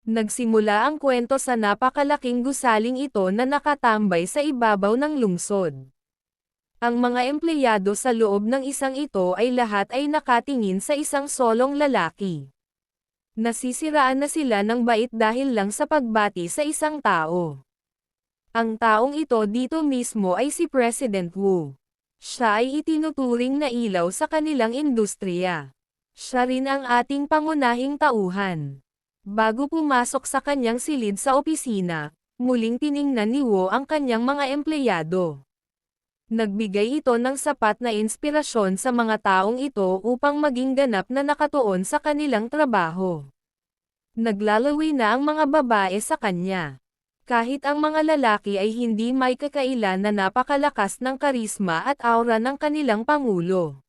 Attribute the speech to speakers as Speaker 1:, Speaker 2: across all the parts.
Speaker 1: Nagsimula ang kwento sa napakalaking gusaling ito na nakatambay sa ibabaw ng lungsod. Ang mga empleyado sa loob ng isang ito ay lahat ay nakatingin sa isang solong lalaki. Nasisiraan na sila ng bait dahil lang sa pagbati sa isang tao. Ang taong ito dito mismo ay si President Wu. Siya ay itinuturing na ilaw sa kanilang industriya. Siya rin ang ating pangunahing tauhan. Bago pumasok sa kanyang silid sa opisina, muling tiningnan ni Wu ang kanyang mga empleyado. Nagbigay ito ng sapat na inspirasyon sa mga taong ito upang maging ganap na nakatuon sa kanilang trabaho. Naglalawi na ang mga babae sa kanya. Kahit ang mga lalaki ay hindi may kakailan na napakalakas ng karisma at aura ng kanilang pangulo.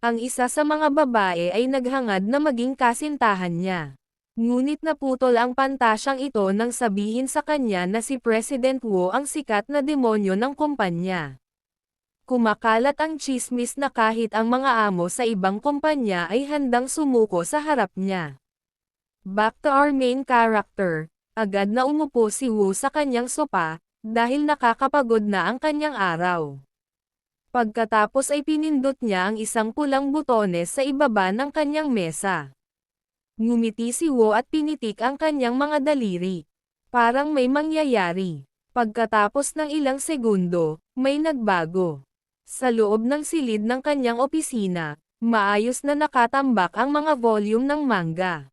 Speaker 1: Ang isa sa mga babae ay naghangad na maging kasintahan niya. Ngunit naputol ang pantasyang ito nang sabihin sa kanya na si President Wu ang sikat na demonyo ng kumpanya. Kumakalat ang tsismis na kahit ang mga amo sa ibang kumpanya ay handang sumuko sa harap niya. Back to our main character, agad na umupo si Wu sa kanyang sopa, dahil nakakapagod na ang kanyang araw. Pagkatapos ay pinindot niya ang isang pulang butones sa ibaba ng kanyang mesa. Ngumiti si Wu at pinitik ang kanyang mga daliri. Parang may mangyayari. Pagkatapos ng ilang segundo, may nagbago. Sa loob ng silid ng kanyang opisina, maayos na nakatambak ang mga volume ng manga.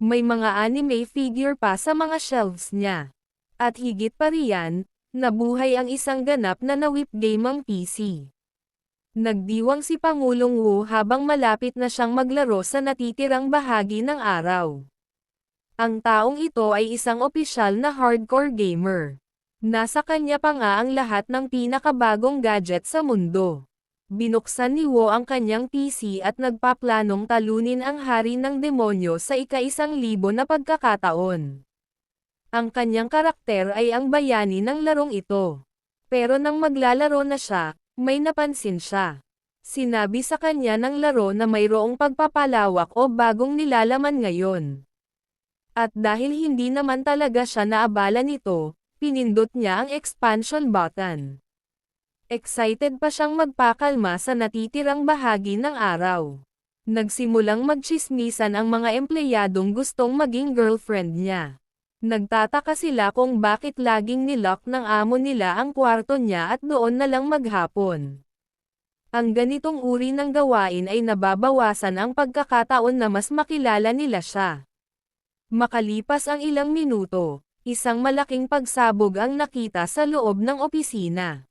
Speaker 1: May mga anime figure pa sa mga shelves niya. At higit pa riyan, nabuhay ang isang ganap na na-whip game ang PC. Nagdiwang si Pangulong Wu habang malapit na siyang maglaro sa natitirang bahagi ng araw. Ang taong ito ay isang opisyal na hardcore gamer. Nasa kanya pa nga ang lahat ng pinakabagong gadget sa mundo. Binuksan ni Wu ang kanyang PC at nagpaplanong talunin ang hari ng demonyo sa ika-1,000 na pagkakataon. Ang kanyang karakter ay ang bayani ng larong ito. Pero nang maglalaro na siya, may napansin siya. Sinabi sa kanya ng laro na mayroong pagpapalawak o bagong nilalaman ngayon. At dahil hindi naman talaga siya naabala nito, pinindot niya ang expansion button. Excited pa siyang magpakalma sa natitirang bahagi ng araw. Nagsimulang magtsismisan ang mga empleyadong gustong maging girlfriend niya. Nagtataka sila kung bakit laging nilock ng amo nila ang kwarto niya at doon na lang maghapon. Ang ganitong uri ng gawain ay nababawasan ang pagkakataon na mas makilala nila siya. Makalipas ang ilang minuto, isang malaking pagsabog ang nakita sa loob ng opisina.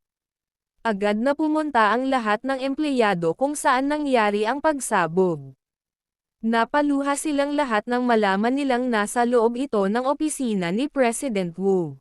Speaker 1: Agad na pumunta ang lahat ng empleyado kung saan nangyari ang pagsabog. Napaluha silang lahat nang malaman nilang nasa loob ito ng opisina ni President Wu.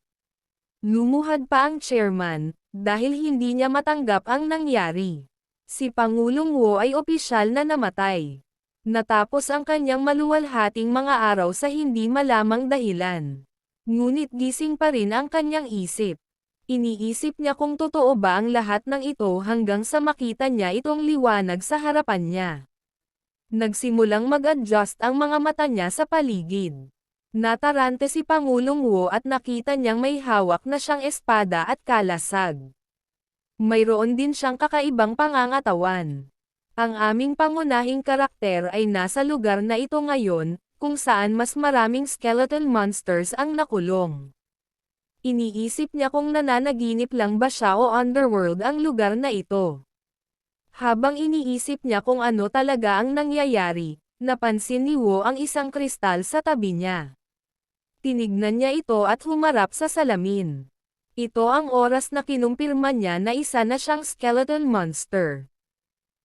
Speaker 1: Lumuhad pa ang chairman, dahil hindi niya matanggap ang nangyari. Si Pangulong Wu ay opisyal na namatay. Natapos ang kanyang maluwalhating mga araw sa hindi malamang dahilan. Ngunit gising pa rin ang kanyang isip. Iniisip niya kung totoo ba ang lahat ng ito hanggang sa makita niya itong liwanag sa harapan niya. Nagsimulang mag-adjust ang mga mata niya sa paligid. Natarante si Pangulong Wu at nakita niyang may hawak na siyang espada at kalasag. Mayroon din siyang kakaibang pangangatawan. Ang aming pangunahing karakter ay nasa lugar na ito ngayon, kung saan mas maraming skeletal monsters ang nakulong. Iniisip niya kung nananaginip lang ba siya o underworld ang lugar na ito. Habang iniisip niya kung ano talaga ang nangyayari, napansin ni Wu ang isang kristal sa tabi niya. Tinignan niya ito at humarap sa salamin. Ito ang oras na kinumpirma niya na isa na siyang skeleton monster.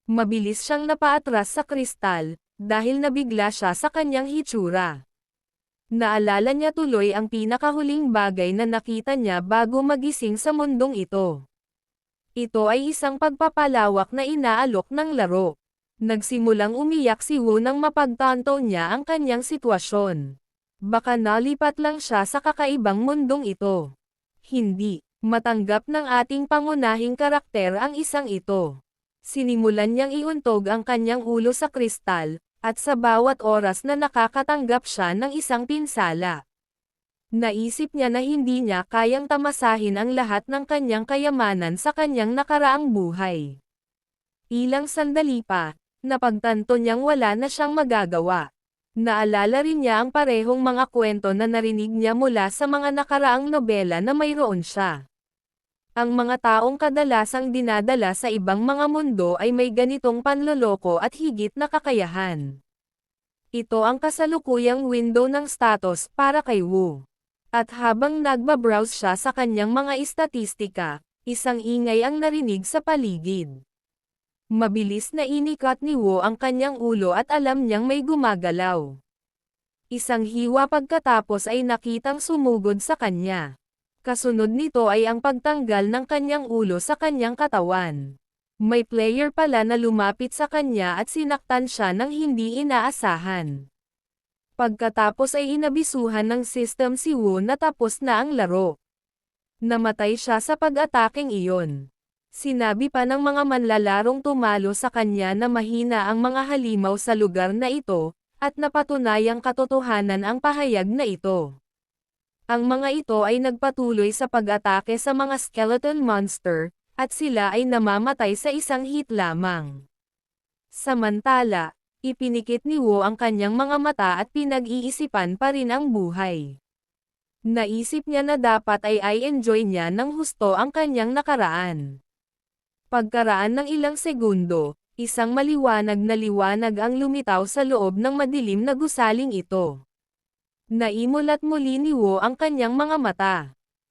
Speaker 1: Mabilis siyang napaatras sa kristal, dahil nabigla siya sa kanyang hitsura. Naalala niya tuloy ang pinakahuling bagay na nakita niya bago magising sa mundong ito. Ito ay isang pagpapalawak na inaalok ng laro. Nagsimulang umiyak si Wu nang mapagtanto niya ang kanyang sitwasyon. Baka nalipat lang siya sa kakaibang mundong ito. Hindi, matanggap ng ating pangunahing karakter ang isang ito. Sinimulan niyang iuntog ang kanyang ulo sa kristal, At sa bawat oras na nakakatanggap siya ng isang pinsala, naisip niya na hindi niya kayang tamasahin ang lahat ng kanyang kayamanan sa kanyang nakaraang buhay. Ilang sandali pa, napagtanto niyang wala na siyang magagawa. Naalala rin niya ang parehong mga kwento na narinig niya mula sa mga nakaraang nobela na mayroon siya. Ang mga taong kadalasang dinadala sa ibang mga mundo ay may ganitong panloloko at higit na kakayahan. Ito ang kasalukuyang window ng status para kay Wu. At habang nagbabrowse siya sa kanyang mga istatistika, isang ingay ang narinig sa paligid. Mabilis na inikat ni Wu ang kanyang ulo at alam niyang may gumagalaw. Isang hiwa pagkatapos ay nakitang sumugod sa kanya. Kasunod nito ay ang pagtanggal ng kanyang ulo sa kanyang katawan. May player pala na lumapit sa kanya at sinaktan siya ng hindi inaasahan. Pagkatapos ay inabisuhan ng system si Wu na tapos na ang laro. Namatay siya sa pag-ataking iyon. Sinabi pa ng mga manlalarong tumalo sa kanya na mahina ang mga halimaw sa lugar na ito, at napatunayang katotohanan ang pahayag na ito. Ang mga ito ay nagpatuloy sa pag-atake sa mga skeleton monster, at sila ay namamatay sa isang hit lamang. Samantala, ipinikit ni Wu ang kanyang mga mata at pinag-iisipan pa rin ang buhay. Naisip niya na dapat ay i-enjoy niya ng husto ang kanyang nakaraan. Pagkaraan ng ilang segundo, isang maliwanag na liwanag ang lumitaw sa loob ng madilim na gusaling ito. Naimulat muli ni Wu ang kanyang mga mata.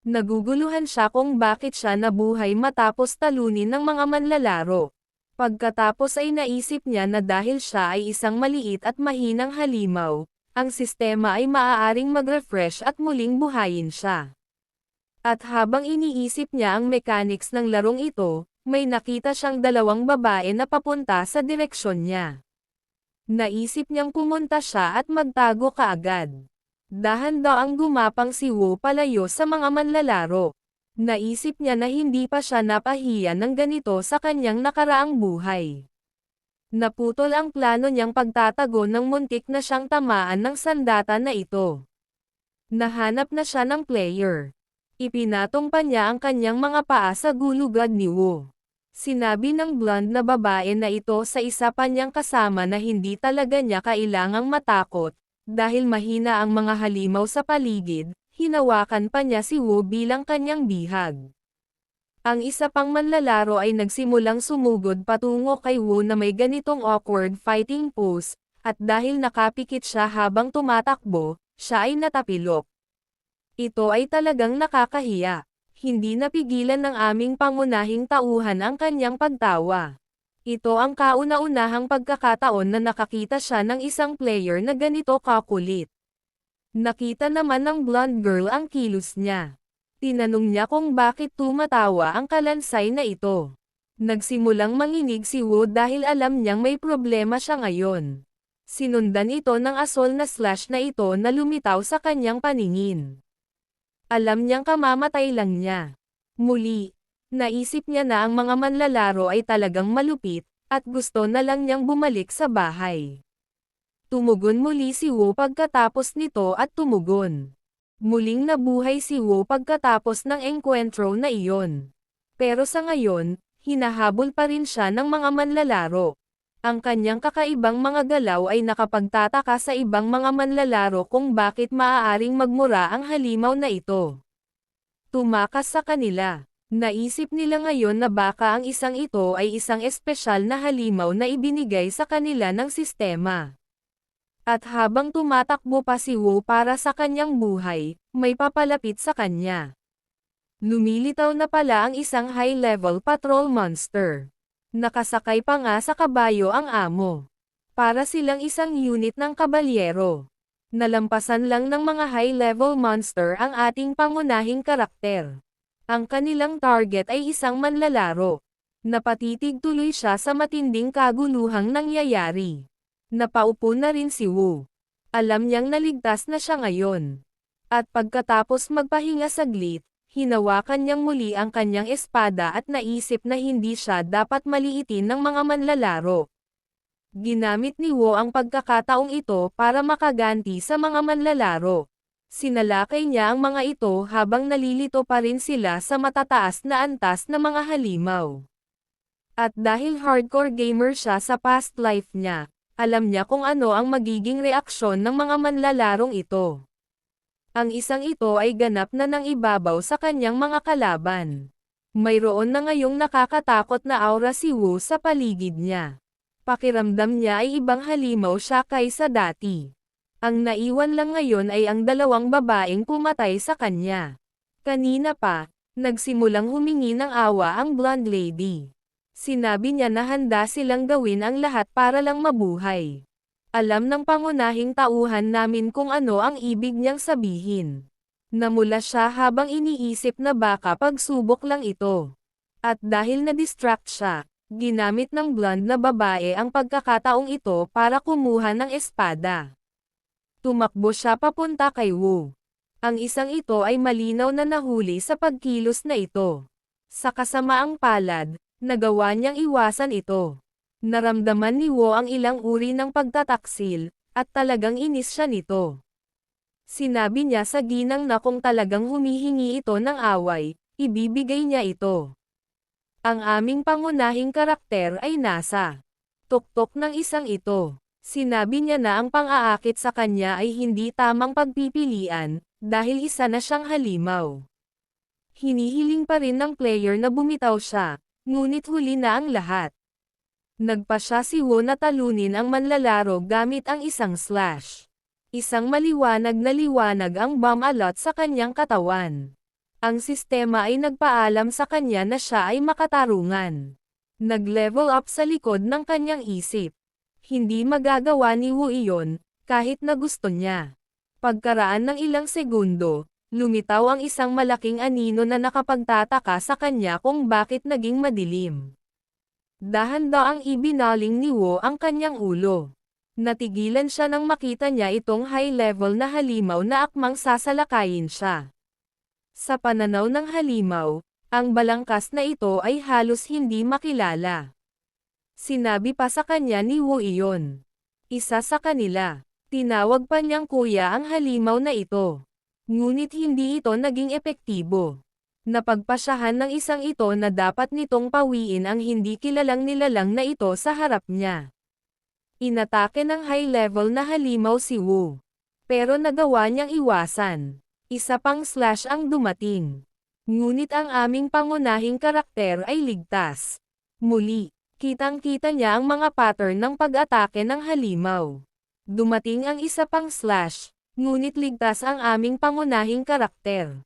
Speaker 1: Naguguluhan siya kung bakit siya nabuhay matapos talunin ng mga manlalaro. Pagkatapos ay naisip niya na dahil siya ay isang maliit at mahinang halimaw, ang sistema ay maaaring mag-refresh at muling buhayin siya. At habang iniisip niya ang mechanics ng larong ito, may nakita siyang dalawang babae na papunta sa direksyon niya. Naisip niyang pumunta siya at magtago kaagad. Dahan-daang gumapang si Wu palayo sa mga manlalaro. Naisip niya na hindi pa siya napahiya ng ganito sa kanyang nakaraang buhay. Naputol ang plano niyang pagtatago ng muntik na siyang tamaan ng sandata na ito. Nahanap na siya ng player. Ipinatong pa niya ang kanyang mga paa sa gulugad ni Wu. Sinabi ng blonde na babae na ito sa isa pa niyang kasama na hindi talaga niya kailangang matakot, dahil mahina ang mga halimaw sa paligid, hinawakan pa niya si Wu bilang kanyang bihag. Ang isa pang manlalaro ay nagsimulang sumugod patungo kay Wu na may ganitong awkward fighting pose, at dahil nakapikit siya habang tumatakbo, siya ay natapilok. Ito ay talagang nakakahiya. Hindi napigilan ng aming pangunahing tauhan ang kanyang pagtawa. Ito ang kauna-unahang pagkakataon na nakakita siya ng isang player na ganito kakulit. Nakita naman ng blonde girl ang kilos niya. Tinanong niya kung bakit tumatawa ang kalansay na ito. Nagsimulang manginig si Wu dahil alam niyang may problema siya ngayon. Sinundan ito ng asol na slash na ito na lumitaw sa kanyang paningin. Alam niyang kamamatay lang niya. Muli, naisip niya na ang mga manlalaro ay talagang malupit, at gusto na lang niyang bumalik sa bahay. Tumugon muli si Wu pagkatapos nito at tumugon. Muling nabuhay si Wu pagkatapos ng engkwentro na iyon. Pero sa ngayon, hinahabol pa rin siya ng mga manlalaro. Ang kanyang kakaibang mga galaw ay nakapagtataka sa ibang mga manlalaro kung bakit maaaring magmura ang halimaw na ito. Tumakas sa kanila. Naisip nila ngayon na baka ang isang ito ay isang espesyal na halimaw na ibinigay sa kanila ng sistema. At habang tumatakbo pa si Wu para sa kanyang buhay, may papalapit sa kanya. Lumilitaw na pala ang isang high-level patrol monster. Nakasakay pa nga sa kabayo ang amo. Para silang isang unit ng kabalyero. Nalampasan lang ng mga high-level monster ang ating pangunahing karakter. Ang kanilang target ay isang manlalaro. Napatitig tuloy siya sa matinding kaguluhang nangyayari. Napaupo na rin si Wu. Alam niyang naligtas na siya ngayon. At pagkatapos magpahinga saglit, hinawakan niyang muli ang kanyang espada at naisip na hindi siya dapat maliitin ng mga manlalaro. Ginamit ni Wu ang pagkakataong ito para makaganti sa mga manlalaro. Sinalakay niya ang mga ito habang nalilito pa rin sila sa matataas na antas na mga halimaw. At dahil hardcore gamer siya sa past life niya, alam niya kung ano ang magiging reaksyon ng mga manlalarong ito. Ang isang ito ay ganap na nang ibabaw sa kanyang mga kalaban. Mayroon na ngayong nakakatakot na aura si Wu sa paligid niya. Pakiramdam niya ay ibang halimaw siya kaysa dati. Ang naiwan lang ngayon ay ang dalawang babaeng pumatay sa kanya. Kanina pa, nagsimulang humingi ng awa ang blonde lady. Sinabi niya na handa silang gawin ang lahat para lang mabuhay. Alam ng pangunahing tauhan namin kung ano ang ibig niyang sabihin. Namula siya habang iniisip na baka pagsubok lang ito. At dahil na-distract siya, ginamit ng blonde na babae ang pagkakataong ito para kumuha ng espada. Tumakbo siya papunta kay Wu. Ang isang ito ay malinaw na nahuli sa pagkilos na ito. Sa kasamaang palad, nagawa niyang iwasan ito. Naramdaman ni Wu ang ilang uri ng pagtataksil, at talagang inis siya nito. Sinabi niya sa ginang na kung talagang humihingi ito ng away, ibibigay niya ito. Ang aming pangunahing karakter ay nasa tuktok ng isang ito. Sinabi niya na ang pang-aakit sa kanya ay hindi tamang pagpipilian, dahil isa na siyang halimaw. Hinihiling pa rin ng player na bumitaw siya, ngunit huli na ang lahat. Nagpasya si Wu na talunin ang manlalaro gamit ang isang slash. Isang maliwanag na liwanag ang bomb alot sa kanyang katawan. Ang sistema ay nagpaalam sa kanya na siya ay makatarungan. Nag-level up sa likod ng kanyang isip. Hindi magagawa ni Wu iyon, kahit na gusto niya. Pagkaraan ng ilang segundo, lumitaw ang isang malaking anino na nakapagtataka sa kanya kung bakit naging madilim. Dahan-daang ibinaling ni Wu ang kanyang ulo. Natigilan siya nang makita niya itong high-level na halimaw na akmang sasalakayin siya. Sa pananaw ng halimaw, ang balangkas na ito ay halos hindi makilala. Sinabi pa sa kanya ni Wu iyon. Isa sa kanila. Tinawag pa niyang kuya ang halimaw na ito. Ngunit hindi ito naging epektibo. Napagpasyahan ng isang ito na dapat nitong pawiin ang hindi kilalang nilalang na ito sa harap niya. Inatake ng high-level na halimaw si Wu. Pero nagawa niyang iwasan. Isa pang slash ang dumating. Ngunit ang aming pangunahing karakter ay ligtas. Muli, kitang-kita niya ang mga pattern ng pag-atake ng halimaw. Dumating ang isa pang slash, ngunit ligtas ang aming pangunahing karakter.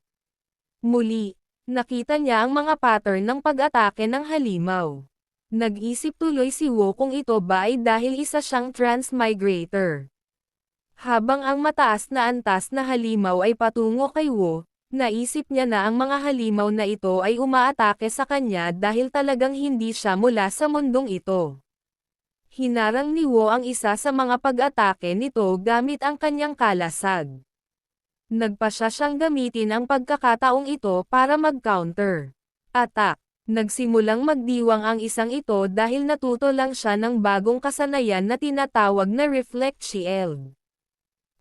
Speaker 1: Muli, nakita niya ang mga pattern ng pag-atake ng halimaw. Nag-isip tuloy si Wu kung ito ba ay dahil isa siyang transmigrator. Habang ang mataas na antas na halimaw ay patungo kay Wu, naisip niya na ang mga halimaw na ito ay umaatake sa kanya dahil talagang hindi siya mula sa mundong ito. Hinarang ni Wu ang isa sa mga pag-atake nito gamit ang kanyang kalasag. Nagpasya siyang gamitin ang pagkakataong ito para mag-counter attack. Nagsimulang magdiwang ang isang ito dahil natuto lang siya ng bagong kasanayan na tinatawag na Reflect Shield.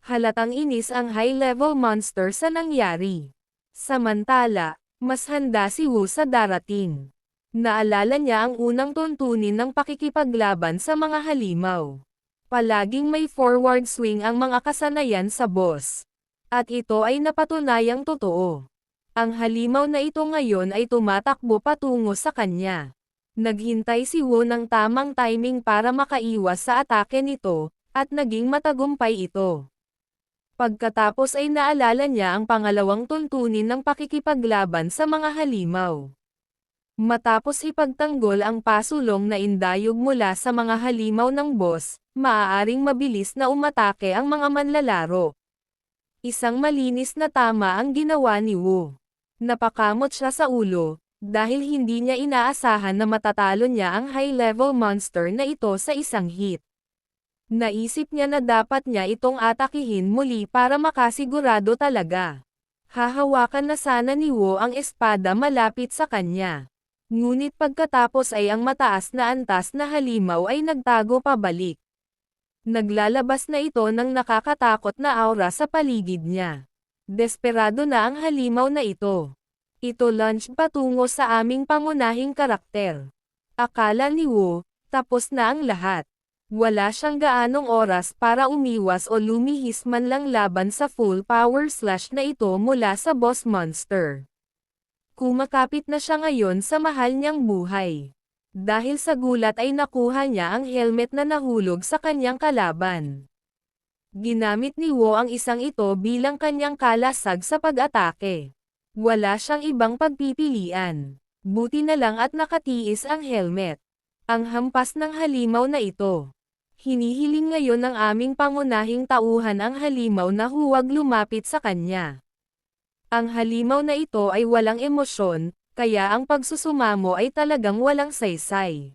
Speaker 1: Halatang inis ang high-level monster sa nangyari. Samantala, mas handa si Wu sa darating. Naalala niya ang unang tuntunin ng pakikipaglaban sa mga halimaw. Palaging may forward swing ang mga kasanayan sa boss. At ito ay napatunayang totoo. Ang halimaw na ito ngayon ay tumatakbo patungo sa kanya. Naghintay si Wu ng tamang timing para makaiwas sa atake nito, at naging matagumpay ito. Pagkatapos ay naalala niya ang pangalawang tuntunin ng pakikipaglaban sa mga halimaw. Matapos ipagtanggol ang pasulong na indayog mula sa mga halimaw ng boss, maaaring mabilis na umatake ang mga manlalaro. Isang malinis na tama ang ginawa ni Wu. Napakamot siya sa ulo, dahil hindi niya inaasahan na matatalo niya ang high-level monster na ito sa isang hit. Naisip niya na dapat niya itong atakihin muli para makasigurado talaga. Hahawakan na sana ni Wu ang espada malapit sa kanya. Ngunit pagkatapos ay ang mataas na antas na halimaw ay nagtago pabalik. Naglalabas na ito ng nakakatakot na aura sa paligid niya. Desperado na ang halimaw na ito. Ito lunged patungo sa aming pangunahing karakter. Akala ni Wu, tapos na ang lahat. Wala siyang gaanong oras para umiwas o lumihis man lang laban sa full power slash na ito mula sa boss monster. Kumakapit na siya ngayon sa mahal niyang buhay. Dahil sa gulat ay nakuha niya ang helmet na nahulog sa kanyang kalaban. Ginamit ni Wu ang isang ito bilang kanyang kalasag sa pag-atake. Wala siyang ibang pagpipilian. Buti na lang at nakatiis ang helmet. Ang hampas ng halimaw na ito. Hinihiling ngayon ng aming pangunahing tauhan ang halimaw na huwag lumapit sa kanya. Ang halimaw na ito ay walang emosyon, kaya ang pagsusumamo ay talagang walang saysay.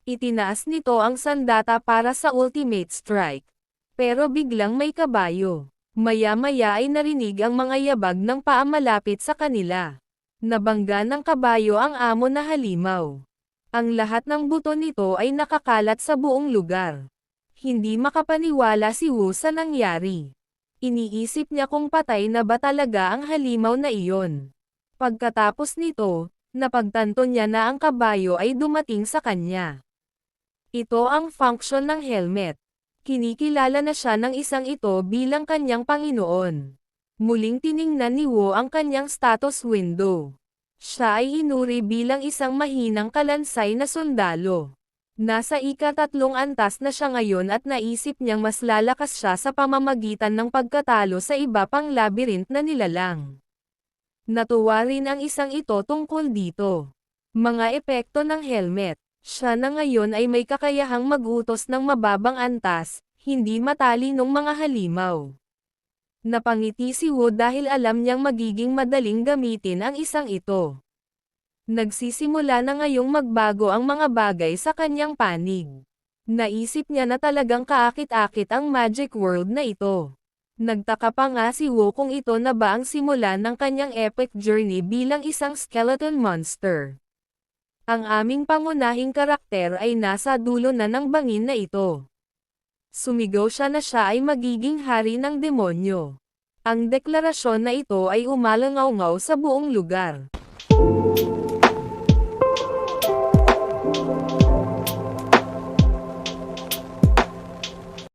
Speaker 1: Itinaas nito ang sandata para sa ultimate strike. Pero biglang may kabayo. Maya-maya ay narinig ang mga yabag ng paa malapit sa kanila. Nabangga ng kabayo ang amo na halimaw. Ang lahat ng buto nito ay nakakalat sa buong lugar. Hindi makapaniwala si Wu sa nangyari. Iniisip niya kung patay na ba talaga ang halimaw na iyon. Pagkatapos nito, napagtanto niya na ang kabayo ay dumating sa kanya. Ito ang function ng helmet. Kinikilala na siya ng isang ito bilang kanyang Panginoon. Muling tiningnan ni Wu ang kanyang status window. Siya ay hinuri bilang isang mahinang kalansay na sundalo. Nasa ika-3 antas na siya ngayon at naisip niyang mas lalakas siya sa pamamagitan ng pagkatalo sa iba pang labyrinth na nilalang. Natuwa rin ang isang ito tungkol dito. Mga epekto ng helmet. Siya na ngayon ay may kakayahang mag-utos ng mababang antas, hindi matalinong mga halimaw. Napangiti si Wu dahil alam niyang magiging madaling gamitin ang isang ito. Nagsisimula na ngayong magbago ang mga bagay sa kanyang panig. Naisip niya na talagang kaakit-akit ang magic world na ito. Nagtaka pa nga si Wu kung ito na ba ang simula ng kanyang epic journey bilang isang skeleton monster. Ang aming pangunahing karakter ay nasa dulo na ng bangin na ito. Sumigaw siya na siya ay magiging hari ng demonyo. Ang deklarasyon na ito ay umalangaw-ngaw sa buong lugar.